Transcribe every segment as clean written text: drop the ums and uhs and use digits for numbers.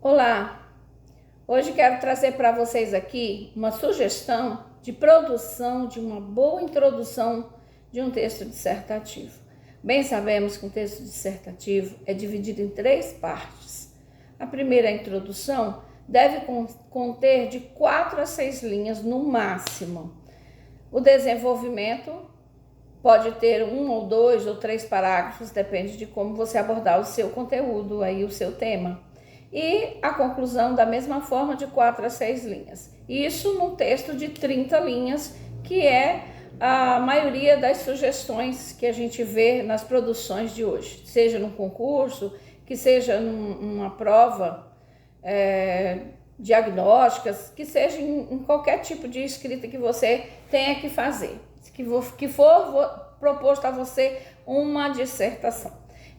Olá! Hoje quero trazer para vocês aqui uma sugestão de produção de uma boa introdução de um texto dissertativo. Bem sabemos que um texto dissertativo é dividido em 3 partes. A primeira, a introdução, deve conter de 4 a 6 linhas no máximo. O desenvolvimento pode ter 1 ou 2 ou 3 parágrafos, depende de como você abordar o seu conteúdo, aí, o seu tema. E a conclusão da mesma forma, de 4 a 6 linhas. Isso num texto de 30 linhas, que é a maioria das sugestões que a gente vê nas produções de hoje. Seja num concurso, que seja numa prova diagnósticas, que seja em qualquer tipo de escrita que você tenha que fazer. Que for proposto a você uma dissertação.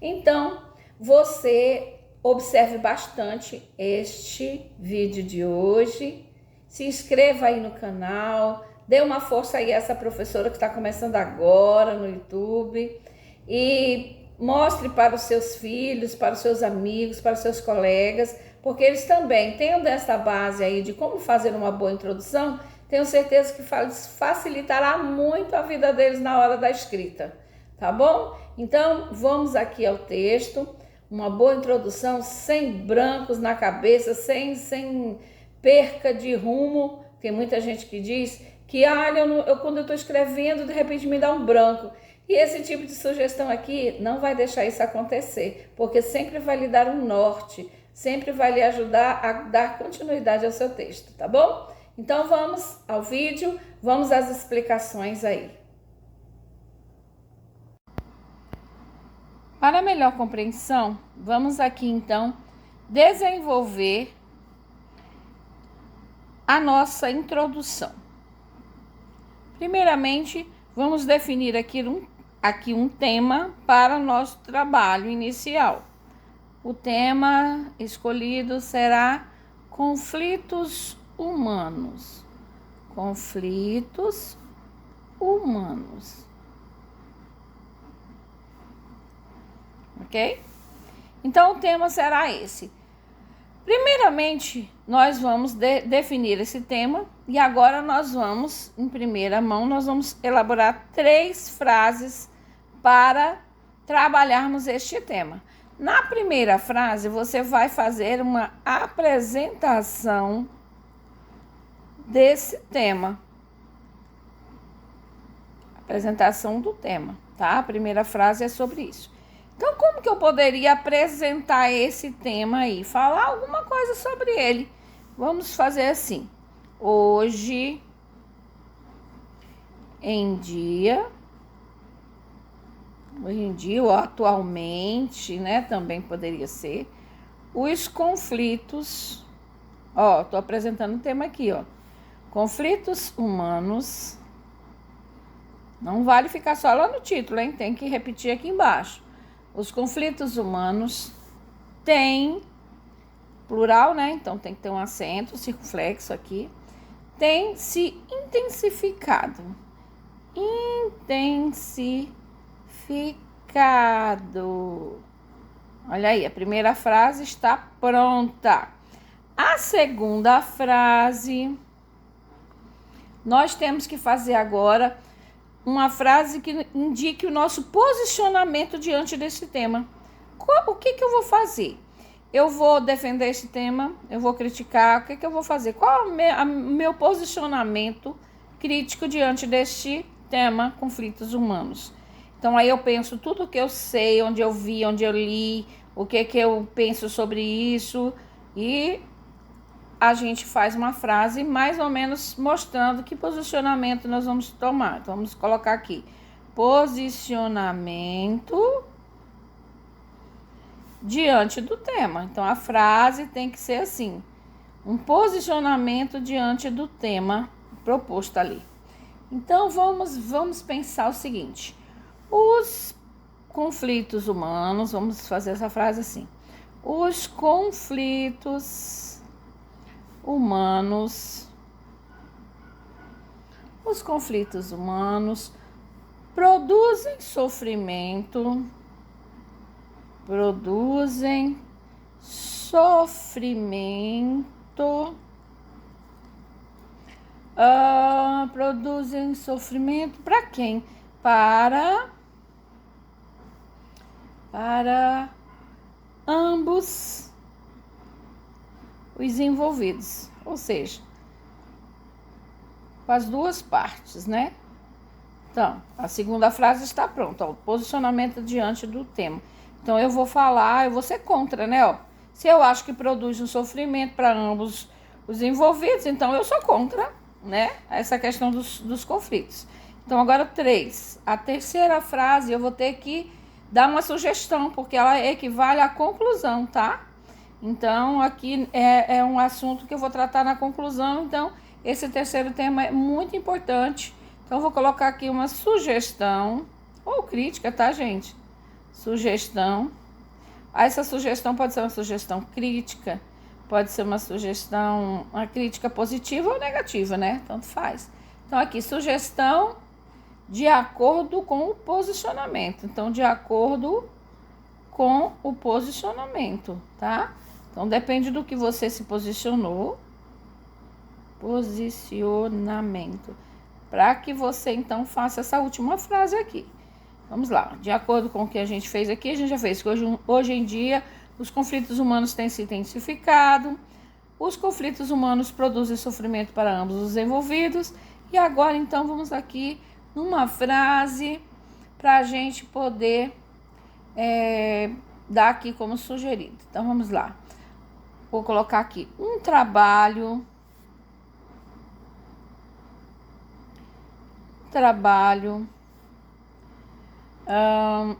Então, você observe bastante este vídeo de hoje, se inscreva aí no canal, dê uma força aí a essa professora que está começando agora no YouTube e mostre para os seus filhos, para os seus amigos, para os seus colegas, porque eles também, tendo essa base aí de como fazer uma boa introdução, tenho certeza que facilitará muito a vida deles na hora da escrita, tá bom? Então, vamos aqui ao texto. Uma boa introdução, sem brancos na cabeça, sem perca de rumo. Tem muita gente que diz que quando eu estou escrevendo, de repente me dá um branco. E esse tipo de sugestão aqui não vai deixar isso acontecer, porque sempre vai lhe dar um norte, sempre vai lhe ajudar a dar continuidade ao seu texto, tá bom? Então vamos ao vídeo, vamos às explicações aí. Para melhor compreensão, vamos aqui então desenvolver a nossa introdução. Primeiramente, vamos definir aqui um tema para o nosso trabalho inicial. O tema escolhido será conflitos humanos. Conflitos humanos. Ok? Então, o tema será esse. Primeiramente, nós vamos definir esse tema e agora nós vamos, em primeira mão, nós vamos elaborar 3 frases para trabalharmos este tema. Na primeira frase, você vai fazer uma apresentação desse tema. Apresentação do tema, tá? A primeira frase é sobre isso. Então, como que eu poderia apresentar esse tema aí? Falar alguma coisa sobre ele. Vamos fazer assim. Hoje em dia, ou atualmente, né? Também poderia ser. Os conflitos. Ó, tô apresentando o tema aqui, ó. Conflitos humanos. Não vale ficar só lá no título, hein? Tem que repetir aqui embaixo. Os conflitos humanos têm, plural, né? Então tem que ter um acento circunflexo aqui. Tem se intensificado. Intensificado. Olha aí, a primeira frase está pronta. A segunda frase, nós temos que fazer agora uma frase que indique o nosso posicionamento diante desse tema. O que eu vou fazer? Eu vou defender esse tema? Eu vou criticar? O que eu vou fazer? Qual é o meu posicionamento crítico diante deste tema, conflitos humanos? Então, aí eu penso tudo o que eu sei, onde eu vi, onde eu li, o que eu penso sobre isso, e a gente faz uma frase mais ou menos mostrando que posicionamento nós vamos tomar. Então, vamos colocar aqui, posicionamento diante do tema. Então, a frase tem que ser assim, um posicionamento diante do tema proposto ali. Então, vamos pensar o seguinte, os conflitos humanos, vamos fazer essa frase assim, os conflitos humanos. Os conflitos humanos produzem sofrimento, produzem sofrimento, produzem sofrimento para quem? Para ambos os envolvidos, ou seja, com as duas partes, né? Então, a segunda frase está pronta, ó, o posicionamento diante do tema. Então, eu vou falar, eu vou ser contra, né? Ó, se eu acho que produz um sofrimento para ambos os envolvidos, então eu sou contra, né? Essa questão dos conflitos. Então, agora 3. A terceira frase eu vou ter que dar uma sugestão, porque ela equivale à conclusão, tá? Então, aqui é um assunto que eu vou tratar na conclusão. Então, esse terceiro tema é muito importante. Então, eu vou colocar aqui uma sugestão, ou crítica, tá, gente? Sugestão. Essa sugestão pode ser uma sugestão crítica, pode ser uma sugestão, uma crítica positiva ou negativa, né? Tanto faz. Então, aqui, sugestão de acordo com o posicionamento. Então, de acordo com o posicionamento, tá? Então, depende do que você se posicionou. Posicionamento. Para que você, então, faça essa última frase aqui. Vamos lá. De acordo com o que a gente fez aqui, a gente já fez que hoje em dia os conflitos humanos têm se intensificado. Os conflitos humanos produzem sofrimento para ambos os envolvidos. E agora, então, vamos aqui numa frase para a gente poder dar aqui como sugerido. Então, vamos lá. Vou colocar aqui um trabalho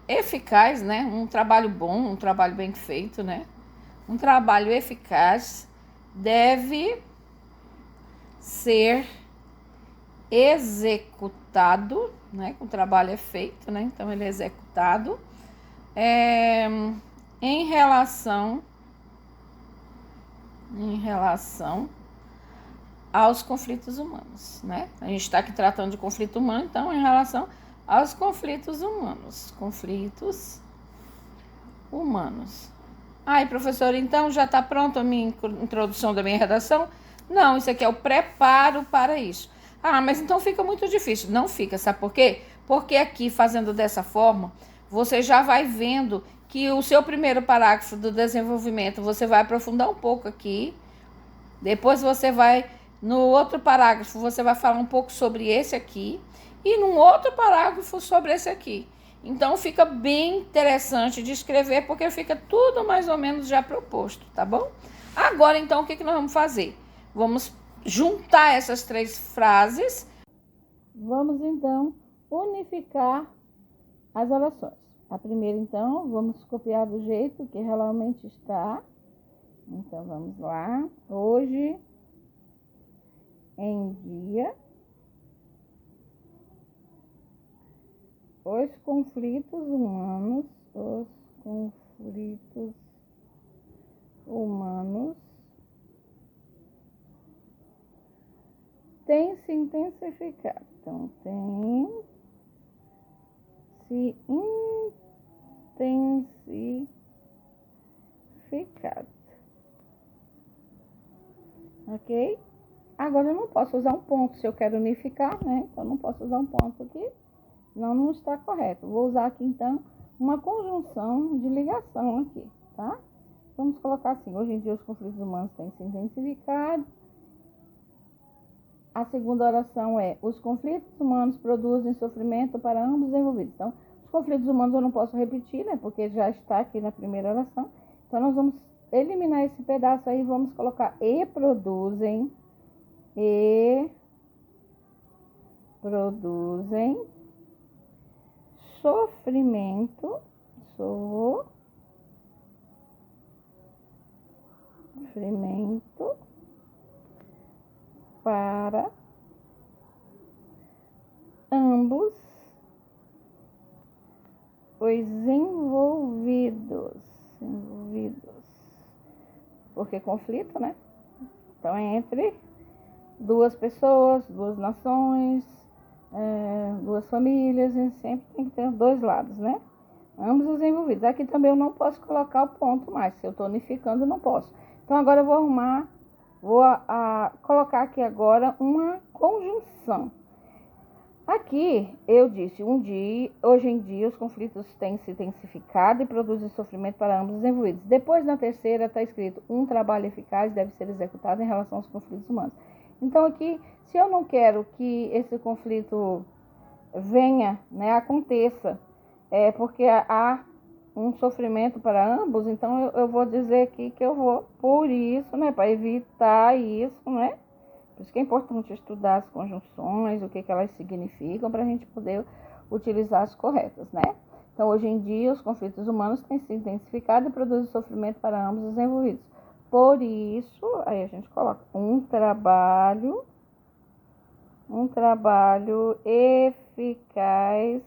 eficaz, né? Um trabalho bom, um trabalho bem feito, né? Um trabalho eficaz deve ser executado, né? O trabalho é feito, né? Então ele é executado em relação aos conflitos humanos, né? A gente está aqui tratando de conflito humano, então em relação aos conflitos humanos. Ai, professora, então já está pronta a minha introdução da minha redação? Não, isso aqui é o preparo para isso. Ah, mas então fica muito difícil. Não fica, sabe por quê? Porque aqui, fazendo dessa forma, você já vai vendo que o seu primeiro parágrafo do desenvolvimento, você vai aprofundar um pouco aqui. Depois você vai, no outro parágrafo, você vai falar um pouco sobre esse aqui. E num outro parágrafo sobre esse aqui. Então, fica bem interessante de escrever, porque fica tudo mais ou menos já proposto, tá bom? Agora, então, o que nós vamos fazer? Vamos juntar essas 3 frases. Vamos, então, unificar as orações. A primeira, então, vamos copiar do jeito que realmente está. Então, vamos lá. Hoje em dia, os conflitos humanos têm se intensificado. Então, tem se intensificado. Ok? Agora, eu não posso usar um ponto se eu quero unificar, né? Então, eu não posso usar um ponto aqui. Não está correto. Vou usar aqui, então, uma conjunção de ligação aqui, tá? Vamos colocar assim, hoje em dia os conflitos humanos têm se intensificado. A segunda oração é, os conflitos humanos produzem sofrimento para ambos os envolvidos. Então, os conflitos humanos eu não posso repetir, né? Porque já está aqui na primeira oração. Então, nós vamos eliminar esse pedaço aí, vamos colocar produzem sofrimento para ambos os envolvidos. Porque conflito, né? Então, é entre duas pessoas, duas nações, duas famílias, e sempre tem que ter 2 lados, né? Ambos os envolvidos. Aqui também eu não posso colocar o ponto mais. Se eu estou unificando, não posso. Então, agora eu vou arrumar, vou colocar aqui agora uma conjunção. Aqui eu disse, hoje em dia os conflitos têm se intensificado e produzem sofrimento para ambos os envolvidos. Depois, na terceira, está escrito, um trabalho eficaz deve ser executado em relação aos conflitos humanos. Então, aqui, se eu não quero que esse conflito venha, né, aconteça, porque há um sofrimento para ambos, então eu vou dizer aqui que eu vou por isso, né, para evitar isso, né? Por isso que é importante estudar as conjunções, o que elas significam, para a gente poder utilizar as corretas, né? Então, hoje em dia, os conflitos humanos têm se intensificado e produzem sofrimento para ambos os envolvidos. Por isso, aí a gente coloca um trabalho eficaz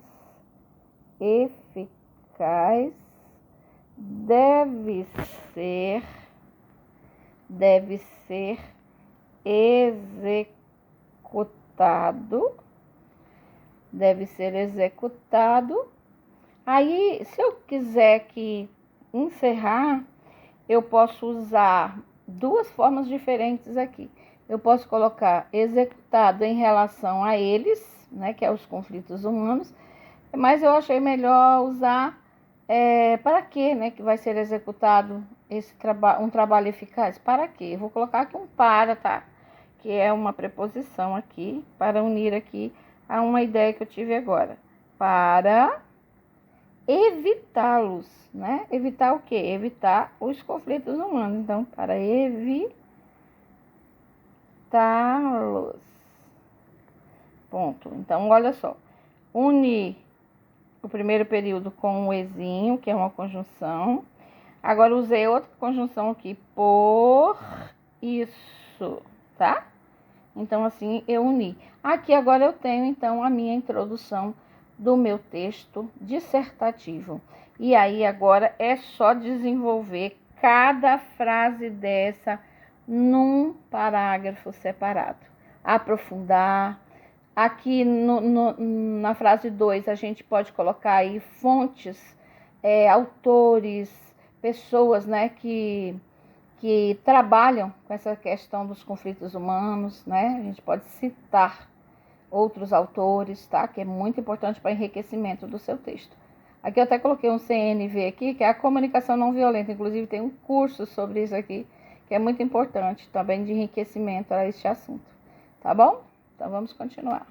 deve ser executado. Aí, se eu quiser encerrar, eu posso usar duas formas diferentes aqui. Eu posso colocar executado em relação a eles, né, que é os conflitos humanos, mas eu achei melhor usar para quê, né, que vai ser executado um trabalho eficaz. Para quê? Eu vou colocar aqui um para, tá? Que é uma preposição aqui, para unir aqui a uma ideia que eu tive agora. Para evitá-los, né? Evitar o quê? Evitar os conflitos humanos. Então, para evitá-los. Ponto. Então, olha só. Unir o primeiro período com o ezinho, que é uma conjunção. Agora, usei outra conjunção aqui, por isso, tá? Então, assim, eu uni. Aqui, agora, eu tenho, então, a minha introdução do meu texto dissertativo. E aí, agora, é só desenvolver cada frase dessa num parágrafo separado. Aprofundar. Aqui, na frase 2, a gente pode colocar aí fontes, autores, pessoas, né, que trabalham com essa questão dos conflitos humanos, né? A gente pode citar outros autores, tá? Que é muito importante para enriquecimento do seu texto. Aqui eu até coloquei um CNV aqui, que é a comunicação não violenta. Inclusive tem um curso sobre isso aqui, que é muito importante também de enriquecimento a este assunto. Tá bom? Então vamos continuar.